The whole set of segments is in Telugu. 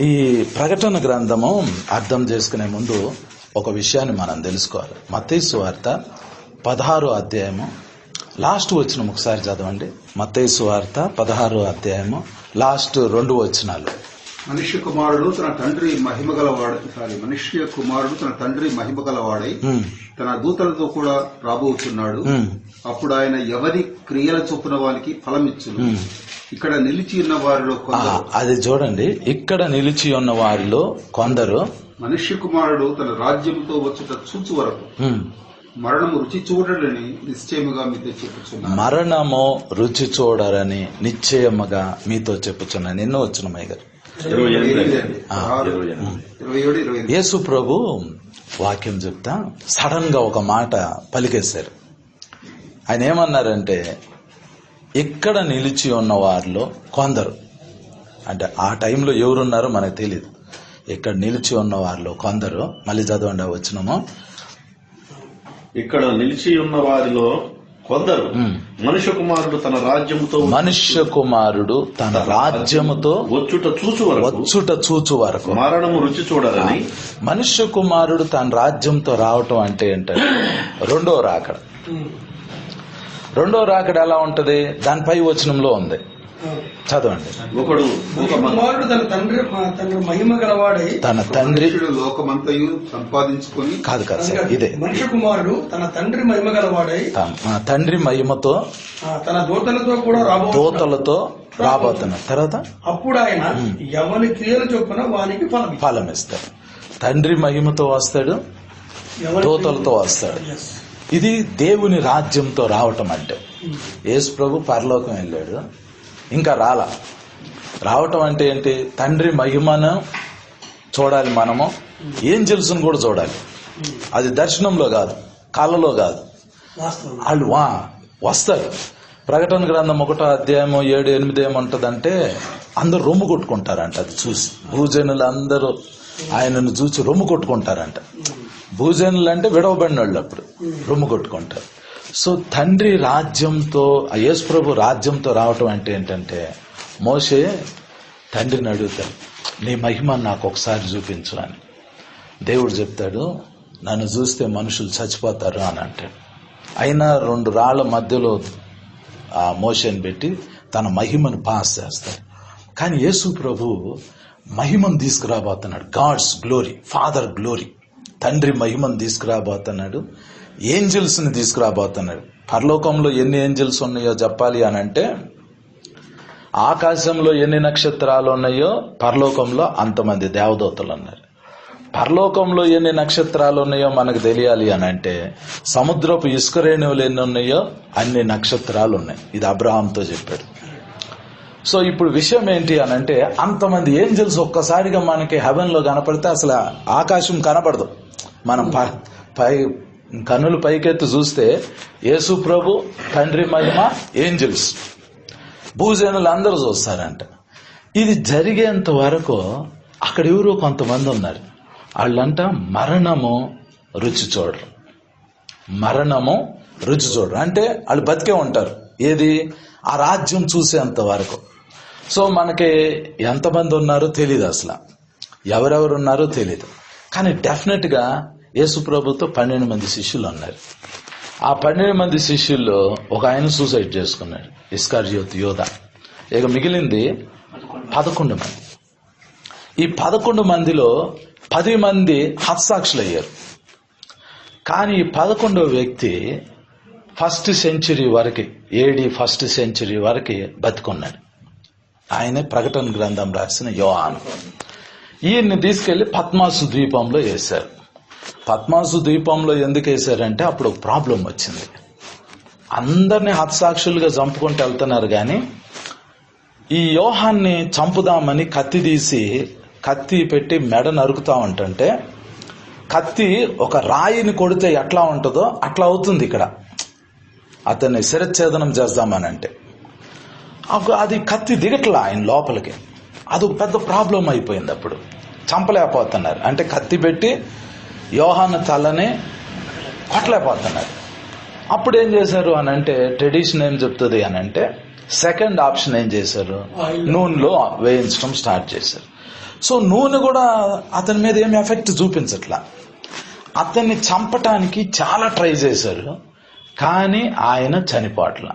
ఈ ప్రకటన గ్రంథము అర్థం చేసుకునే ముందు ఒక విషయాన్ని మనం తెలుసుకోవాలి. మత్తయి సువార్త 16వ అధ్యాయము లాస్ట్ వచనం ఒకసారి చదవండి. మత్తయి సువార్త 16వ అధ్యాయము లాస్ట్ 2 వచనాలు. మనుష్య కుమారుడు తన తండ్రి మహిమగలవాడై తన దూతలతో కూడా రాబోతున్నాడు. అప్పుడు ఆయన ఎవరి క్రియల చొప్పున వానికి ఫలమిచ్చును. ఇక్కడ నిలిచి ఉన్న వారిలో కొందరు, అది చూడండి, ఇక్కడ నిలిచి ఉన్న వారిలో కొందరు మనుష్య కుమారుడు తన రాజ్యంతో వచ్చుట చూచు వరకు మరణము రుచి చూడరని నిశ్చయముగా మీతో చెప్పుచున్నాను. మరణము రుచి చూడరని నిశ్చయముగా మీతో చెప్పుచున్నాను. ఎన్నో వచ్చినమయ్య గారు. యేసు ప్రభు వాక్యం చెప్తా సడన్ గా ఒక మాట పలికేశారు. ఆయన ఏమన్నారంటే, ఇక్కడ నిలిచి ఉన్న వారిలో కొందరు, అంటే ఆ టైంలో ఎవరున్నారో మనకు తెలియదు. ఇక్కడ నిలిచి ఉన్న వారిలో కొందరు, మళ్ళీ చదవండి వచ్చినము. ఇక్కడ నిలిచి ఉన్న వారిలో కొందరు మనుష్య కుమారుడు తన రాజ్యముతో వచ్చుట చూచు వరకు మరణము రుచి చూడరని. మనుష్య కుమారుడు తన రాజ్యంతో రావటం అంటే ఏంటంటే రెండో రాకడ. రెండో రాకడ ఎలా ఉంటది? దానిపై వచనంలో ఉంది, చదవండి. కుమారుడు తన తండ్రి మహిమ గలవాడై తన తండ్రి లోకమంతయు సంపాదించుకొని కాదు సార్, ఇదే మనుష్య కుమారుడు తన తండ్రి మహిమ గలవాడై తండ్రి మహిమతో తన దూతలతో కూడా రాబోతున్నారు. తర్వాత అప్పుడు ఆయన ఎవరి క్రియలు చొప్పున వానికి ఫలం ఇస్తాడు. తండ్రి మహిమతో వస్తాడు, దూతలతో వస్తాడు. ఇది దేవుని రాజ్యంతో రావటం అంటే. యేసు ప్రభు పరలోకం వెళ్ళాడు, ఇంకా రావటం అంటే ఏంటి? తండ్రి మహిమను చూడాలి, మనము ఏంజెల్స్ కూడా చూడాలి. అది దర్శనంలో కాదు, కళ్ళలో కాదు, వాళ్ళు వస్తారు. ప్రకటన గ్రంథం 1వ అధ్యాయము 7, 8 ఏముంటదంటే అందరు రొమ్ము కొట్టుకుంటారంట. అది చూసి భూజనులు అందరూ ఆయనను చూసి రొమ్ము కొట్టుకుంటారంట. భూజనులు అంటే విడవబడిన వాళ్ళు అప్పుడు రొమ్ము కొట్టుకుంటారు. సో తండ్రి రాజ్యంతో, యేసు ప్రభు రాజ్యంతో రావటం అంటే ఏంటంటే, మోషే తండ్రిని అడుగుతాడు, నీ మహిమ నాకు ఒకసారి చూపించు అని. దేవుడు చెప్తాడు, నన్ను చూస్తే మనుషులు చచ్చిపోతారు అని అంటాడు. అయినా 2 రాళ్ల మధ్యలో ఆ మోషేని పెట్టి తన మహిమను పాస్ చేస్తాడు. కానీ యేసు ప్రభు మహిమను తీసుకురాబోతున్నాడు. గాడ్స్ గ్లోరీ, ఫాదర్ గ్లోరీ, తండ్రి మహిమను తీసుకురాబోతున్నాడు. ఏంజల్స్ ని తీసుకురాబోతున్నాడు. పరలోకంలో ఎన్ని ఏంజల్స్ ఉన్నాయో చెప్పాలి అని అంటే, ఆకాశంలో ఎన్ని నక్షత్రాలు ఉన్నాయో పరలోకంలో అంతమంది దేవదూతలు ఉన్నారు. పరలోకంలో ఎన్ని నక్షత్రాలు ఉన్నాయో మనకు తెలియాలి అని అంటే, సముద్రపు ఇసుక రేణువులు ఎన్ని ఉన్నాయో అన్ని నక్షత్రాలు ఉన్నాయి. ఇది అబ్రహాంతో చెప్పాడు. సో ఇప్పుడు విషయం ఏంటి అని అంటే, అంతమంది ఏంజల్స్ ఒక్కసారిగా మనకి హెవెన్ లో కనపడితే అసలు ఆకాశం కనపడదు. మనం కన్నులు పైకెత్తి చూస్తే యేసు ప్రభు, తండ్రి మహిమ, ఏంజల్స్, భూజనులు అందరూ చూస్తారంట. ఇది జరిగేంత వరకు అక్కడ ఎవరో కొంతమంది ఉన్నారు. వాళ్ళంట మరణము రుచి చూడరు. మరణము రుచి చూడరు అంటే వాళ్ళు బతికే ఉంటారు. ఏది? ఆ రాజ్యం చూసేంత వరకు. సో మనకి ఎంతమంది ఉన్నారో తెలీదు, అసలు ఎవరెవరు ఉన్నారో తెలీదు. కానీ డెఫినెట్ గా యేసు ప్రభుతో 12 మంది శిష్యులు ఉన్నారు. ఆ 12 మంది శిష్యుల్లో ఒక ఆయన సూసైడ్ చేసుకున్నాడు, ఇస్కరియోతు యోధా. ఇక మిగిలింది 11 మంది. ఈ 11 మందిలో 10 మంది హతసాక్షులు అయ్యారు. కానీ ఈ 11వ వ్యక్తి 1st సెంచరీ వరకు, AD 1st సెంచరీ వరకు బతికున్నాడు. ఆయనే ప్రకటన గ్రంథం రాసిన యోహాను. ఈయన్ని తీసుకెళ్లి పద్మాసు ద్వీపంలో వేశారు. పద్మాసు ద్వీపంలో ఎందుకు వేశారంటే అప్పుడు ఒక ప్రాబ్లం వచ్చింది. అందరినీ హతసాక్షులుగా చంపుకుంటూ వెళ్తున్నారు, కానీ ఈ యోహాన్ని చంపుదామని కత్తి పెట్టి మెడ నరుకుతా ఉంటుంటే, కత్తి ఒక రాయిని కొడితే ఎట్లా ఉంటుందో అట్లా అవుతుంది ఇక్కడ. అతన్ని శిరచ్ఛేదనం చేద్దామని అంటే అది కత్తి దిగట్లా ఆయన లోపలికి. అది ఒక పెద్ద ప్రాబ్లం అయిపోయింది. అప్పుడు చంపలేకపోతున్నారు. అంటే కత్తి పెట్టి యోహాను తలని కొట్టలేకపోతున్నారు. అప్పుడు ఏం చేశారు అని అంటే, ట్రెడిషన్ ఏం చెప్తుంది అని అంటే, సెకండ్ ఆప్షన్ ఏం చేశారు, నూనెలో వేయించడం స్టార్ట్ చేశారు. సో నూనె కూడా అతని మీద ఏమి ఎఫెక్ట్ చూపించట్లా. అతన్ని చంపటానికి చాలా ట్రై చేశారు, కానీ ఆయన చనిపోట్ల.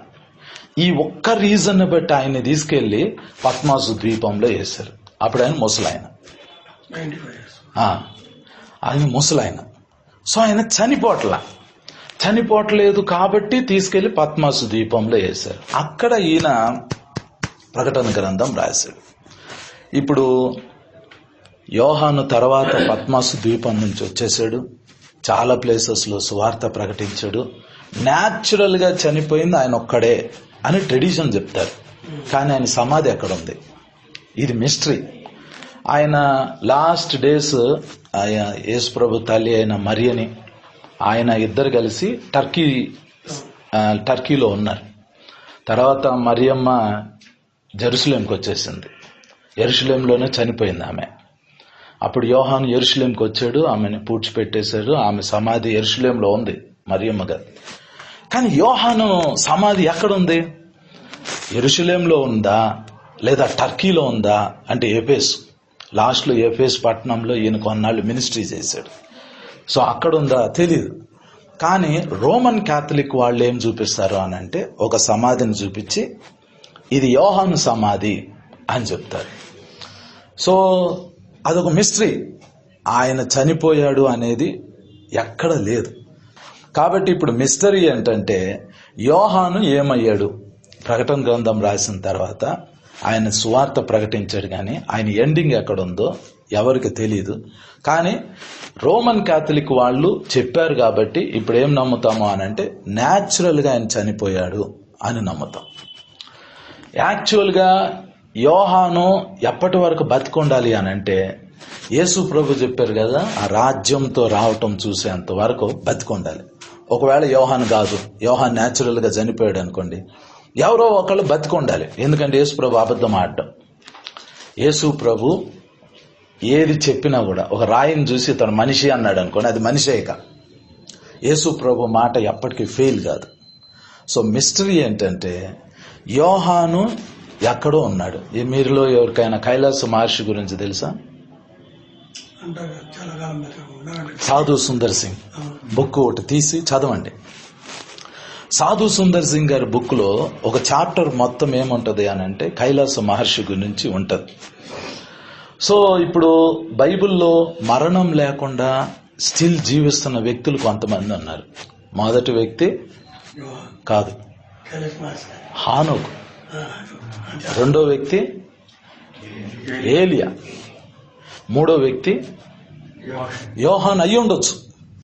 ఈ ఒక్క రీజన్ బట్టి ఆయన్ని తీసుకెళ్లి పద్మాసు ద్వీపంలో వేశారు. అప్పుడు ఆయన ముసలాయన, 95 years. ఆయన ముసలాయన. సో ఆయన చనిపోవట్లేదు కాబట్టి తీసుకెళ్లి పద్మాసు ద్వీపంలో వేశారు. అక్కడ ఈయన ప్రకటన గ్రంథం రాశాడు. ఇప్పుడు యోహాను తర్వాత పద్మాసు ద్వీపం నుంచి వచ్చేసాడు, చాలా ప్లేసెస్ లో సువార్త ప్రకటించాడు. న్యాచురల్ గా చనిపోయింది ఆయన ఒక్కడే అని ట్రెడిషన్ చెప్తారు, కానీ ఆయన సమాధి ఎక్కడ ఉంది? ఇది మిస్టరీ. ఆయన లాస్ట్ డేస్ యేసు ప్రభు తల్లి అయిన మరియని ఆయన ఇద్దరు కలిసి టర్కీలో ఉన్నారు. తర్వాత మరియమ్మ జెరూసలేంకి వచ్చేసింది, యెరూషలేంలోనే చనిపోయింది ఆమె. అప్పుడు యోహాను యెరూషలేంకి వచ్చాడు, ఆమెను పూడ్చిపెట్టేశారు. ఆమె సమాధి యెరూషలేంలో ఉంది, మరియమ్మ గారు. కానీ యోహాను సమాధి ఎక్కడుంది? యెరూషలేంలో ఉందా లేదా టర్కీలో ఉందా అంటే ఎఫెసు. లాస్ట్లో ఎఫెసు పట్టణంలో ఈయన కొన్నాళ్ళు మినిస్ట్రీ చేశాడు. సో అక్కడుందా తెలియదు. కానీ రోమన్ క్యాథలిక్ వాళ్ళు ఏం చూపిస్తారు అని అంటే ఒక సమాధిని చూపించి ఇది యోహాను సమాధి అని చెప్తారు. సో అదొక మిస్టరీ. ఆయన చనిపోయాడు అనేది ఎక్కడ లేదు. కాబట్టి ఇప్పుడు మిస్టరీ ఏంటంటే యోహాను ఏమయ్యాడు? ప్రకటన గ్రంథం రాసిన తర్వాత ఆయన సువార్త ప్రకటించాడు, కానీ ఆయన ఎండింగ్ ఎక్కడుందో ఎవరికి తెలియదు. కానీ రోమన్ క్యాథలిక్ వాళ్ళు చెప్పారు కాబట్టి ఇప్పుడు ఏం నమ్ముతాము అని అంటే న్యాచురల్ గా ఆయన చనిపోయాడు అని నమ్ముతాం. యాక్చువల్ గా యోహాను ఎప్పటి వరకు బతికొండాలి అని అంటే యేసు ప్రభు చెప్పారు కదా, ఆ రాజ్యంతో రావటం చూసేంత వరకు బతికొండాలి. ఒకవేళ యోహాను కాదు, యోహాన్ న్యాచురల్ గా చనిపోయాడు అనుకోండి, ఎవరో ఒకళ్ళు బతికొండాలి. ఎందుకంటే యేసు ప్రభు అబద్ధం ఆడటం. యేసు ప్రభు ఏది చెప్పినా కూడా ఒక రాయిని చూసి తను మనిషి అన్నాడు అనుకోండి, అది మనిషే. ఇక యేసు ప్రభు మాట ఎప్పటికీ ఫెయిల్ కాదు. సో మిస్టరీ ఏంటంటే యోహాను ఎక్కడో ఉన్నాడు. ఈ మీరులో ఎవరికైనా కైలాస మహర్షి గురించి తెలుసా? సాధు సుందర్ సింగ్ బుక్ ఒకటి తీసి చదవండి. సాధు సుందర్ సింగ్ గారి బుక్ లో ఒక చాప్టర్ మొత్తం ఏముంటది అని అంటే కైలాస మహర్షి గురించి ఉంటది. సో ఇప్పుడు బైబిల్లో మరణం లేకుండా స్టిల్ జీవిస్తున్న వ్యక్తులు కొంతమంది ఉన్నారు. మొదటి వ్యక్తి కాదు హానోకు, రెండో వ్యక్తి ఏలియా, మూడో వ్యక్తి యోహాన్ అయ్యి ఉండొచ్చు.